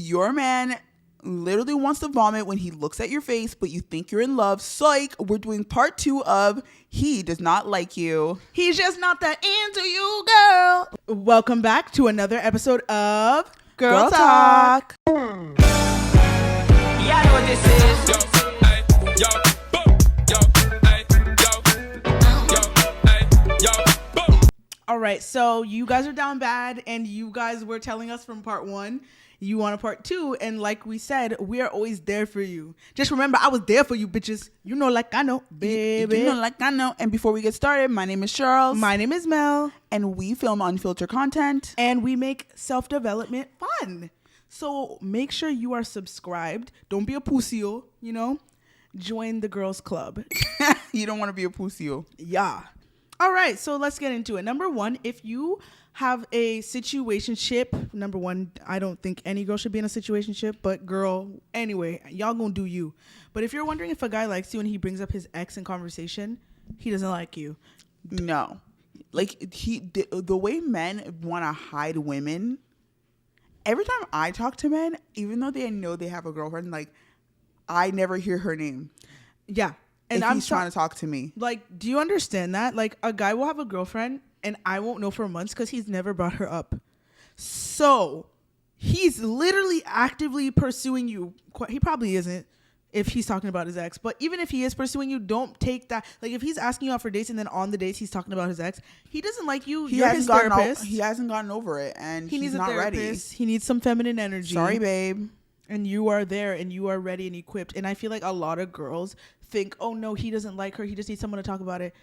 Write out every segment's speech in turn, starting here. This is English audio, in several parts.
Your man literally wants to vomit when he looks at your face, but you think you're in love. Psych, we're doing part 2 of He Does Not Like You. He's just not that into you, girl. Welcome back to another episode of Girl Talk. Yeah, I know what this is. Yo, boom, yo, boom. All right, so you guys are down bad, and you guys were telling us from part 1 you want a part 2, and like we said, we are always there for you. Just remember, I was there for you, bitches. You know, like I know, baby. You know, like I know. And before we get started, my name is Sherlz. My name is Mel. And we film unfiltered content. And we make self-development fun. So make sure you are subscribed. Don't be a pussy-o, you know. Join the girls club. You don't want to be a pussy-o. Yeah. All right, so let's get into it. Number 1, if you have a situationship, number 1, I don't think any girl should be in a situationship, but girl, anyway, y'all gonna do you. But if you're wondering if a guy likes you and he brings up his ex in conversation, he doesn't like you. No. Like, the way men want to hide women, every time I talk to men, even though they know they have a girlfriend, like, I never hear her name. Yeah. And he's trying to talk to me. Like, do you understand that? Like, a guy will have a girlfriend and I won't know for months because he's never brought her up. So he's literally actively pursuing you. He probably isn't if he's talking about his ex. But even if he is pursuing you, don't take that. Like, if he's asking you out for dates and then on the dates he's talking about his ex, he doesn't like you. You're his therapist. He hasn't gotten over it, and he needs not a therapist. Ready. He needs some feminine energy. Sorry, babe. And you are there and you are ready and equipped. And I feel like a lot of girls think, oh no, he doesn't like her. He just needs someone to talk about it.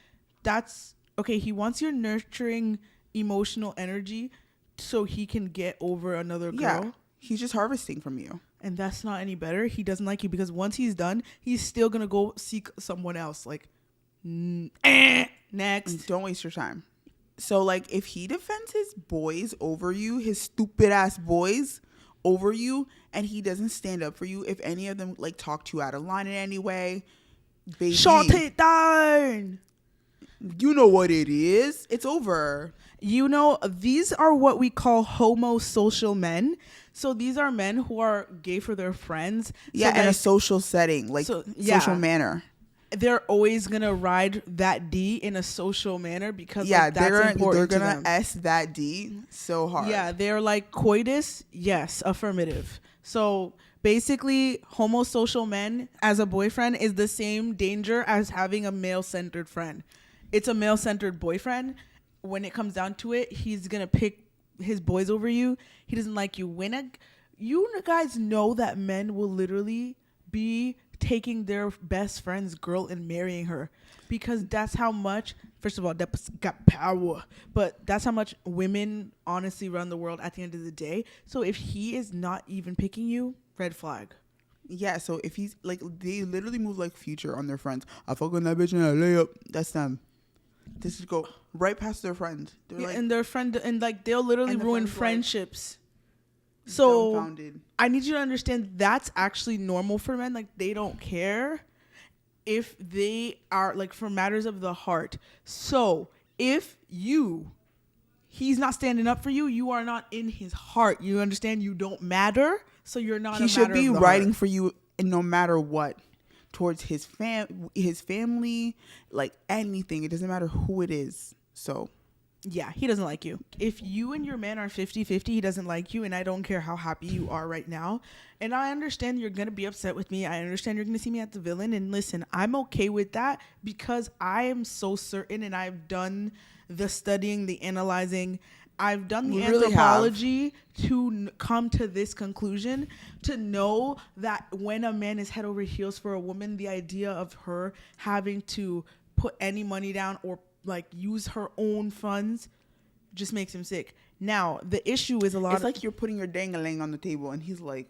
That's okay. He wants your nurturing emotional energy so he can get over another girl. Yeah, he's just harvesting from you. And that's not any better. He doesn't like you because once he's done, he's still going to go seek someone else. Like, next. Don't waste your time. So, like, if he defends his boys over you, his stupid ass boys over you, and he doesn't stand up for you, if any of them like talk to you out of line in any way, baby, shut it down. You know what it is. It's over. You know, these are what we call homosocial men. So these are men who are gay for their friends. Yeah, so in a social setting, like social manner. They're always gonna ride that D in a social manner because that's important. They're gonna S that D so hard. Yeah, they're like coitus. Yes, affirmative. So basically, homosocial men as a boyfriend is the same danger as having a male-centered friend. It's a male-centered boyfriend. When it comes down to it, he's gonna pick his boys over you. He doesn't like you. You guys know that men will literally be taking their best friend's girl and marrying her because that's how much, first of all, that's got power, but that's how much women honestly run the world at the end of the day. So if he is not even picking you, red flag. Yeah, so if he's like, they literally move like Future on their friends. I fuck with that bitch and I lay up. That's them. They just go right past their friend. Yeah, like, and their friend, and like they'll literally ruin friendships. So dumbfounded. I need you to understand that's actually normal for men. Like, they don't care if they are like for matters of the heart. So if he's not standing up for you, you are not in his heart. You understand? You don't matter. So you're not. He should be writing for you no matter what, towards his family, like anything. It doesn't matter who it is. So yeah, he doesn't like you. If you and your man are 50-50, he doesn't like you, and I don't care how happy you are right now. And I understand you're going to be upset with me. I understand you're going to see me at the villain. And listen, I'm okay with that because I am so certain, and I've done the studying, the analyzing. I've done the anthropology to come to this conclusion, to know that when a man is head over heels for a woman, the idea of her having to put any money down or like use her own funds just makes him sick. Now, the issue is it's like you're putting your dang-a-lang on the table and he's like,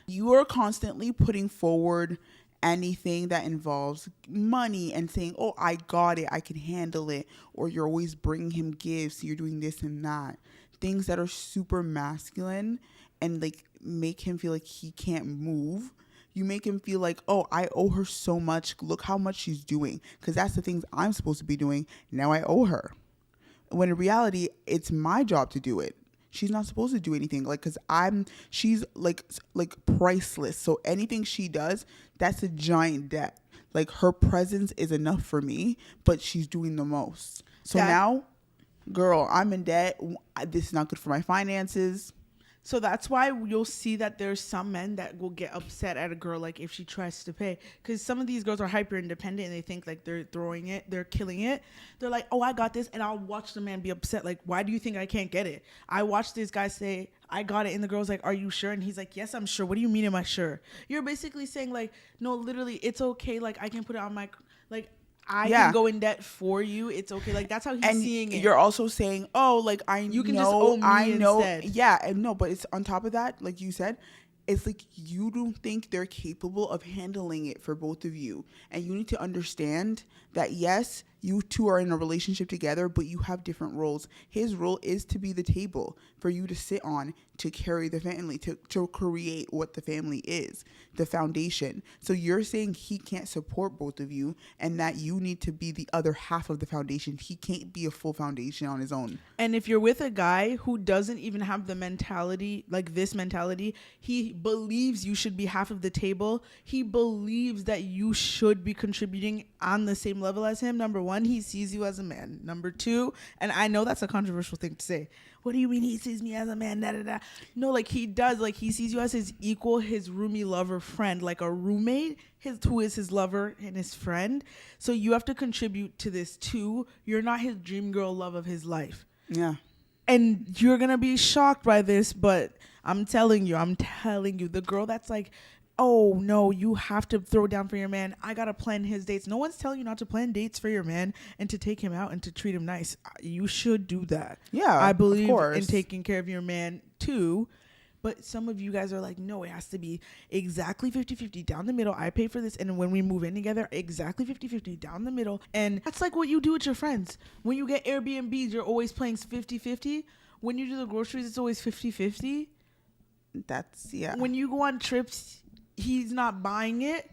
you are constantly putting forward anything that involves money and saying, oh, I got it, I can handle it. Or you're always bringing him gifts, you're doing this and that. Things that are super masculine and like make him feel like he can't move. You make him feel like, oh, I owe her so much. Look how much she's doing. Because that's the things I'm supposed to be doing. Now I owe her. When in reality, it's my job to do it. she's not supposed to do anything. Like, cause she's like priceless. So anything she does, that's a giant debt. Like, her presence is enough for me, but she's doing the most. So now, girl, I'm in debt. This is not good for my finances. So that's why you'll see that there's some men that will get upset at a girl, like, if she tries to pay. Because some of these girls are hyper independent and they think like they're killing it. They're like, oh, I got this. And I'll watch the man be upset. Like, why do you think I can't get it? I watched this guy say, I got it. And the girl's like, are you sure? And he's like, yes, I'm sure. What do you mean, am I sure? You're basically saying like, no, literally, it's okay. Like, I can put it on my, like, I can go in debt for you. It's okay. Like, that's how he's seeing it. You're also saying, oh, like, you can just owe me instead. Yeah, and no, but it's on top of that, like you said, it's like you don't think they're capable of handling it for both of you. And you need to understand that, yes, you two are in a relationship together, but you have different roles. His role is to be the table for you to sit on, to carry the family, to create what the family is, the foundation. So you're saying he can't support both of you and that you need to be the other half of the foundation. He can't be a full foundation on his own. And if you're with a guy who doesn't even have the mentality, like this mentality, he believes you should be half of the table. He believes that you should be contributing on the same level as him. Number one, he sees you as a man. Number two, and I know that's a controversial thing to say. What do you mean he sees me as a man? Da, da, da. No, like he does. Like he sees you as his equal, his roomie, lover, friend, like a roommate, who is his lover and his friend. So you have to contribute to this too. You're not his dream girl love of his life. Yeah. And you're going to be shocked by this, but I'm telling you, the girl that's like, oh no, you have to throw down for your man. I got to plan his dates. No one's telling you not to plan dates for your man and to take him out and to treat him nice. You should do that. Yeah, I believe in taking care of your man too. But some of you guys are like, no, it has to be exactly 50-50 down the middle. I pay for this. And when we move in together, exactly 50-50 down the middle. And that's like what you do with your friends. When you get Airbnbs, you're always playing 50-50. When you do the groceries, it's always 50-50. That's, yeah. When you go on trips, he's not buying it.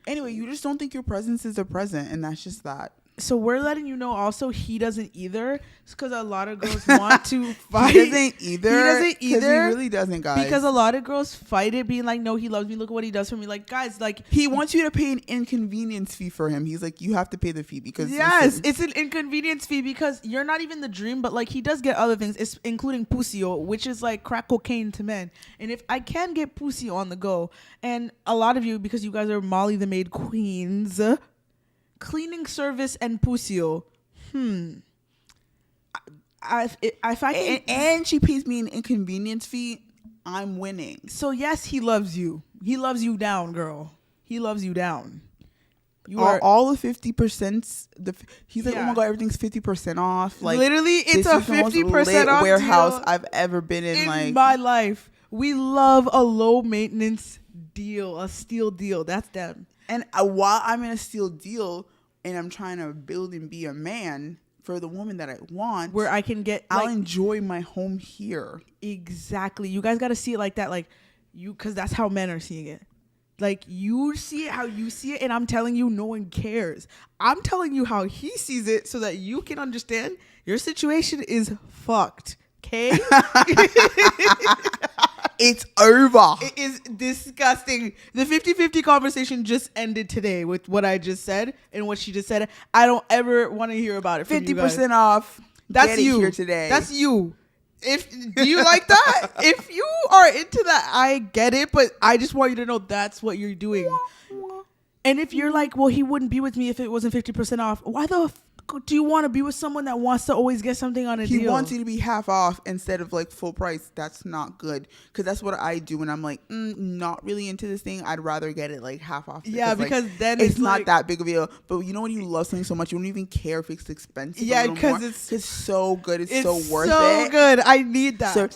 Anyway, you just don't think your presence is a present, and that's just that. So we're letting you know also he doesn't either. It's because a lot of girls want to fight. He doesn't either. He really doesn't, guys. Because a lot of girls fight it, being like, no, he loves me. Look at what he does for me. Like, guys, like. He wants you to pay an inconvenience fee for him. He's like, you have to pay the fee because. Yes, it's an inconvenience fee because you're not even the dream, but like he does get other things, including pusio, which is like crack cocaine to men. And if I can get pusio on the go, and a lot of you, because you guys are Molly the Maid Queens, cleaning service and pusio. If I can, and she pays me an inconvenience fee, I'm winning. So yes, he loves you. He loves you down, girl. He loves you down. You are all the 50%. He's like, oh my god, everything's 50% off. Like literally, it's a 50% off warehouse deal I've ever been in. Like my life, we love a low maintenance deal, a steal deal. That's them. And while I'm in a steal deal and I'm trying to build and be a man for the woman that I want, where I can get, I'll enjoy my home here. Exactly. You guys got to see it like that. Like because that's how men are seeing it. Like you see it how you see it. And I'm telling you, no one cares. I'm telling you how he sees it so that you can understand your situation is fucked. Okay? It's over. It is disgusting. The 50-50 conversation just ended today with what I just said and what she just said. I don't ever want to hear about it from 50% off. That's you. Here today. That's you. Do you like that? If you are into that, I get it. But I just want you to know that's what you're doing. And if you're like, well, he wouldn't be with me if it wasn't 50% off. Why the fuck do you want to be with someone that wants to always get something on a deal? He wants you to be half off instead of like full price. That's not good. Because that's what I do when I'm like, not really into this thing. I'd rather get it like half off. Yeah, because like, then it's not that big of a deal. But you know when you love something so much, you don't even care if it's expensive. Yeah, because it's so good. It's so worth it. So good. I need that. So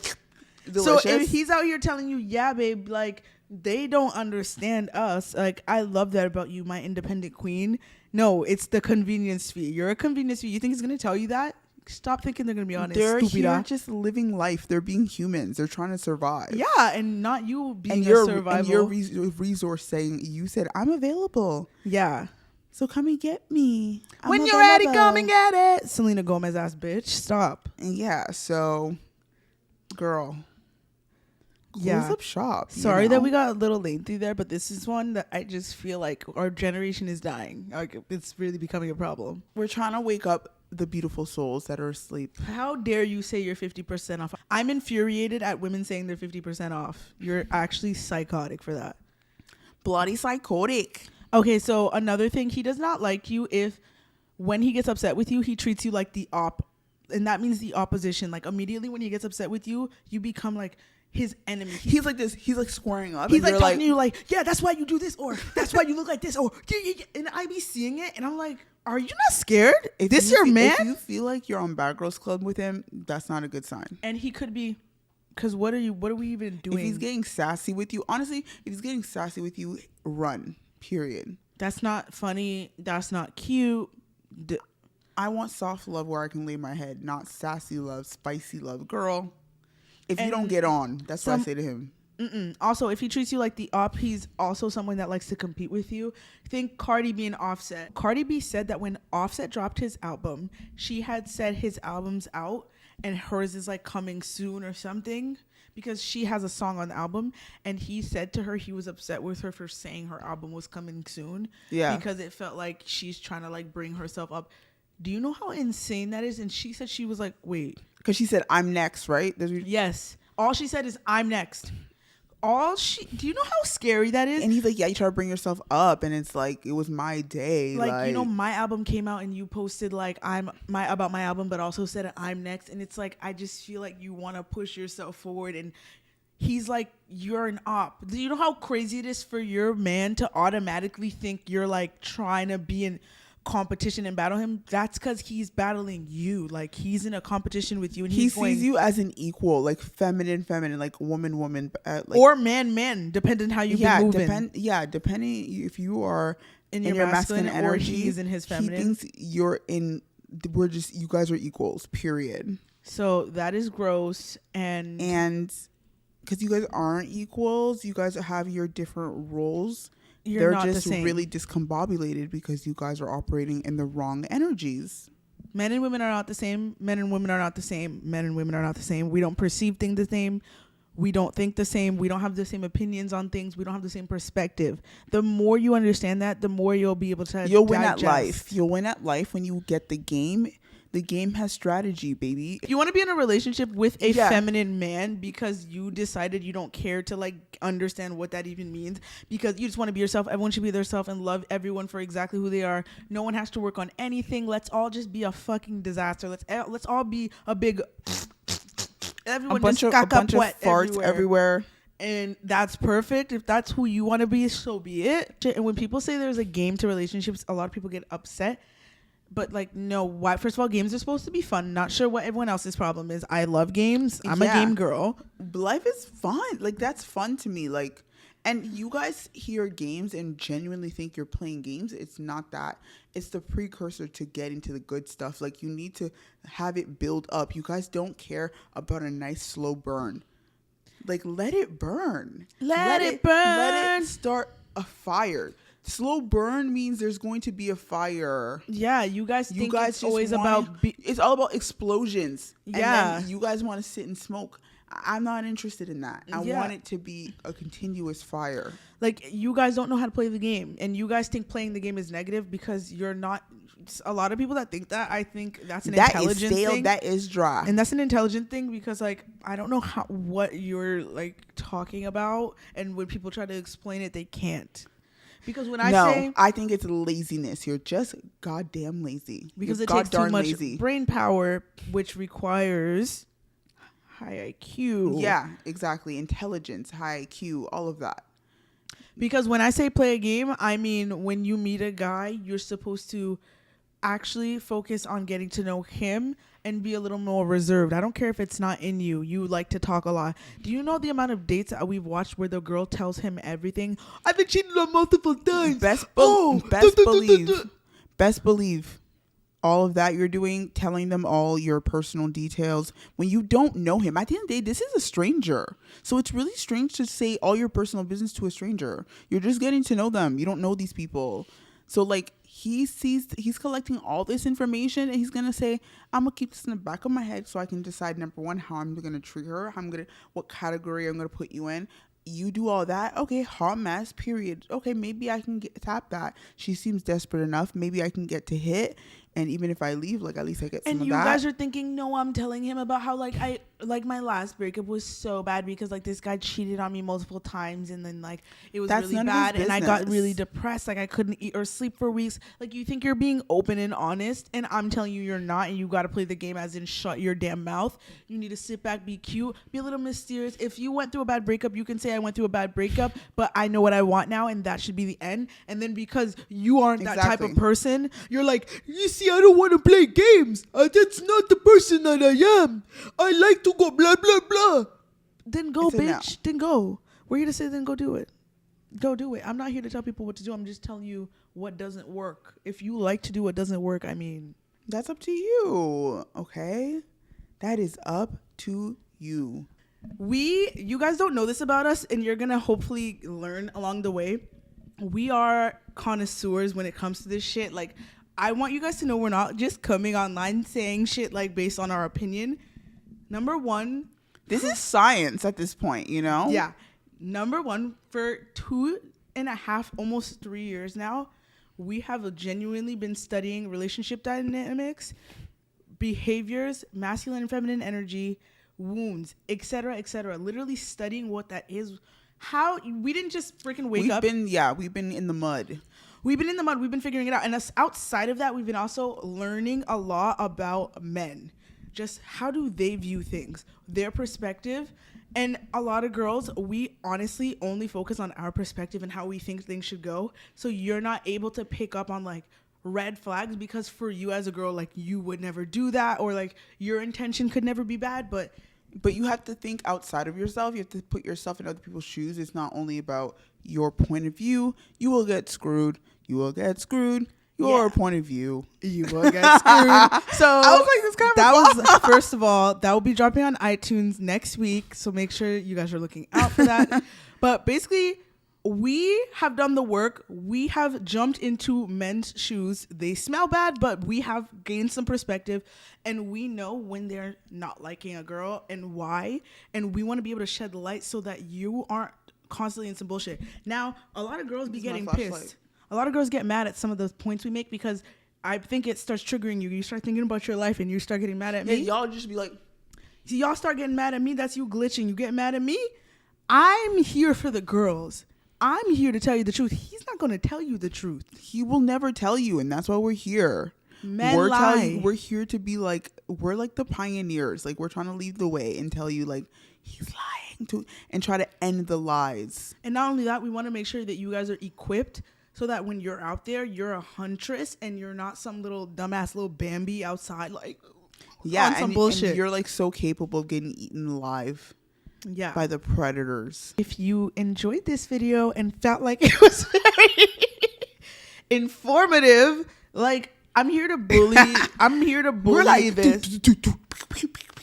delicious. So if he's out here telling you, yeah, babe, like they don't understand us. Like I love that about you, my independent queen. No, it's the convenience fee. You're a convenience fee. You think he's going to tell you that? Stop thinking they're going to be honest. They're here just living life. They're being humans. They're trying to survive. Yeah, and not you being a survival. And your resource saying, you said, I'm available. Yeah. So come and get me. When you're ready, come and get it. Selena Gomez ass bitch. Stop. And yeah, so girl. Close Yeah. up shop. Sorry that we got a little lengthy there, but this is one that I just feel like our generation is dying. Like, it's really becoming a problem. We're trying to wake up the beautiful souls that are asleep. How dare you say you're 50% off? I'm infuriated at women saying they're 50% off. You're actually psychotic for that. Bloody psychotic. Okay, so another thing, he does not like you if when he gets upset with you, he treats you like the and that means the opposition. Like, immediately when he gets upset with you, you become like his enemy. He's like this. He's like squaring up. He's like talking to you like, yeah, that's why you do this, or that's why you look like this, or and I be seeing it, and I'm like, are you not scared? If This you your fe- man? If you feel like you're on Bad Girls Club with him, that's not a good sign. And he could be, because what are we even doing? If he's getting sassy with you, honestly, if he's getting sassy with you, run. Period. That's not funny. That's not cute. I want soft love where I can lay my head, not sassy love, spicy love. Girl, if you don't get on, that's what I say to him. Also, if he treats you like the op, he's also someone that likes to compete with you. Think Cardi B and Offset. Cardi B said that when Offset dropped his album, she had said his album's out and hers is like coming soon or something, because she has a song on the album, and he said to her he was upset with her for saying her album was coming soon. Yeah. Because it felt like she's trying to like bring herself up. Do you know how insane that is? And she said she was like, wait. Because she said, I'm next, right? Yes. All she said is, I'm next. Do you know how scary that is? And he's like, yeah, you try to bring yourself up, and it's like, it was my day. Like, you know, my album came out and you posted like about my album, but also said I'm next. And it's like, I just feel like you want to push yourself forward, and he's like, you're an op. Do you know how crazy it is for your man to automatically think you're like trying to be in competition and battle him? That's because he's battling you. Like, he's in a competition with you, and he sees you as an equal, like feminine, like woman, like, or man, depending how you be moving. Depending if you are in your masculine energy, or he's in his feminine. He thinks you guys are equals, period. So that is gross. And because you guys aren't equals, you guys have your different roles. They're not just really discombobulated because you guys are operating in the wrong energies. Men and women are not the same. Men and women are not the same. Men and women are not the same. We don't perceive things the same. We don't think the same. We don't have the same opinions on things. We don't have the same perspective. The more you understand that, the more you'll be able to You'll win at life. You'll win at life when you get the game. The game has strategy, baby. If you want to be in a relationship with a feminine man because you decided you don't care to like understand what that even means, because you just want to be yourself, everyone should be themselves and love everyone for exactly who they are. No one has to work on anything. Let's all just be a fucking disaster. Let's all be a big everyone, a bunch of farts everywhere. And that's perfect. If that's who you want to be, so be it. And when people say there's a game to relationships, a lot of people get upset. But like, no, why? First of all, games are supposed to be fun. Not sure what everyone else's problem is. I love games. I'm a game girl. Life is fun. Like, that's fun to me. Like, and you guys hear games and genuinely think you're playing games. It's not that. It's the precursor to getting to the good stuff. Like, you need to have it build up. You guys don't care about a nice slow burn. Like, let it burn. Let it burn. Let it start a fire. Slow burn means there's going to be a fire. Yeah, you guys think it's always about... it's all about explosions. Yeah. And then you guys want to sit and smoke. I'm not interested in that. I want it to be a continuous fire. Like, you guys don't know how to play the game. And you guys think playing the game is negative because you're not... A lot of people that think that, I think that's an intelligent thing. That is dry. And that's an intelligent thing because, like, I don't know what you're, like, talking about. And when people try to explain it, they can't. Because when I think it's laziness. You're just goddamn lazy. Because it takes too much brain power, which requires high IQ. Yeah, exactly. Intelligence, high IQ, all of that. Because when I say play a game, I mean when you meet a guy, you're supposed to actually focus on getting to know him and be a little more reserved. I don't care if it's not in you. You like to talk a lot. Do you know the amount of dates that we've watched where the girl tells him everything? I've been cheated on multiple times. Best believe all of that you're doing, telling them all your personal details when you don't know him. At the end of the day, this is a stranger. So it's really strange to say all your personal business to a stranger. You're just getting to know them. You don't know these people. So like, he's collecting all this information, and he's gonna say, I'm gonna keep this in the back of my head so I can decide, number one, how I'm gonna treat her, what category I'm gonna put you in. You do all that, okay, hot mess, period. Okay, maybe I can tap that. She seems desperate enough. Maybe I can get to hit, and even if I leave, like, at least I get some and of you that. guys are thinking, no, I'm telling him about how like my last breakup was so bad because like this guy cheated on me multiple times, and then like it was That's really none of his bad, and I got business. really depressed, like I couldn't eat or sleep for weeks. Like, you think you're being open and honest, and I'm telling you you're not, and you got to play the game, as in shut your damn mouth. You need to sit back, be cute, be a little mysterious. If you went through a bad breakup, you can say I went through a bad breakup, but I know what I want now, and that should be the end. And then because you aren't that type of Exactly. person, you're like, you see, I don't want to play games. That's not the person that I am. I like to go blah blah blah. Then go, It's a no. bitch. Then go. We're here to say, then go do it. Go do it. I'm not here to tell people what to do. I'm just telling you what doesn't work. If you like to do what doesn't work, I mean, That's up to you, okay? That is up to you. you guys don't know this about us, and you're gonna hopefully learn along the way. We are connoisseurs when it comes to this shit. Like, I want you guys to know we're not just coming online saying shit like based on our opinion. Number one, This is science at this point, you know? yeah. Number one, for 2.5, almost 3 years now, we have genuinely been studying relationship dynamics, behaviors, masculine and feminine energy, wounds, etc., etc. Literally studying what that is. How we didn't just freaking wake up. We've been in the mud. We've been in the mud. We've been figuring it out. And outside of that, we've been also learning a lot about men. Just how do they view things, their perspective. And a lot of girls, we honestly only focus on our perspective and how we think things should go. So you're not able to pick up on like red flags, because for you as a girl, like, you would never do that, or like your intention could never be bad. But you have to think outside of yourself. You have to put yourself in other people's shoes. It's not only about your point of view. You will get screwed. You will get screwed. Your point of view. you will get screwed. So I was like, this kind of that was, first of all, that will be dropping on iTunes next week, so make sure you guys are looking out for that. But basically, we have done the work. We have jumped into men's shoes. They smell bad, but we have gained some perspective, and we know when they're not liking a girl and why, and we want to be able to shed light so that you aren't constantly in some bullshit. Now, a lot of girls be getting pissed. A lot of girls get mad at some of the points we make, because I think it starts triggering you. You start thinking about your life and you start getting mad at me. Y'all just be like, See, y'all start getting mad at me. That's you glitching. You get mad at me. I'm here for the girls. I'm here to tell you the truth. He's not going to tell you the truth. he will never tell you, and that's why we're here. Men lie. We're here to be like, we're like the pioneers. Like, we're trying to lead the way and tell you, like, he's lying to, and try to end the lies. And not only that, we want to make sure that you guys are equipped so that when you're out there, you're a huntress and you're not some little dumbass little Bambi outside, like, on some bullshit. And you're like so capable of getting eaten alive by the predators. If you enjoyed this video and felt like it was very informative, like, I'm here to bully. We're like, this.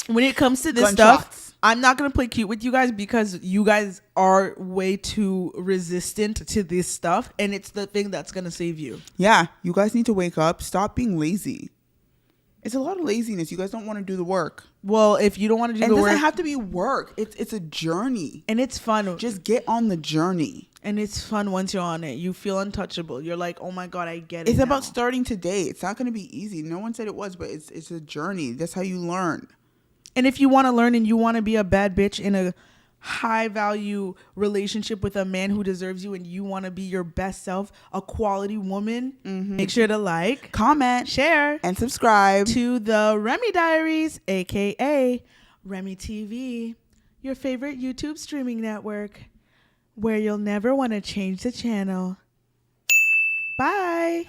When it comes to this Gunshots. stuff, I'm not going to play cute with you guys, because you guys are way too resistant to this stuff, and it's the thing that's going to save you. Yeah, you guys need to wake up. Stop being lazy. It's a lot of laziness. You guys don't want to do the work. Well, if you don't want to do And it the work, doesn't have to be work. It's a journey. and it's fun. Just get on the journey. And it's fun once you're on it. You feel untouchable. You're like, oh my God, I get it. It's now. about starting today. It's not going to be easy. No one said it was, but it's a journey. That's how you learn. And if you want to learn and you want to be a bad bitch in a high value relationship with a man who deserves you, and you want to be your best self, a quality woman, make sure to like, Comment, share, and subscribe to the Remy Diaries, aka Remy TV, your favorite YouTube streaming network, where you'll never want to change the channel. Bye.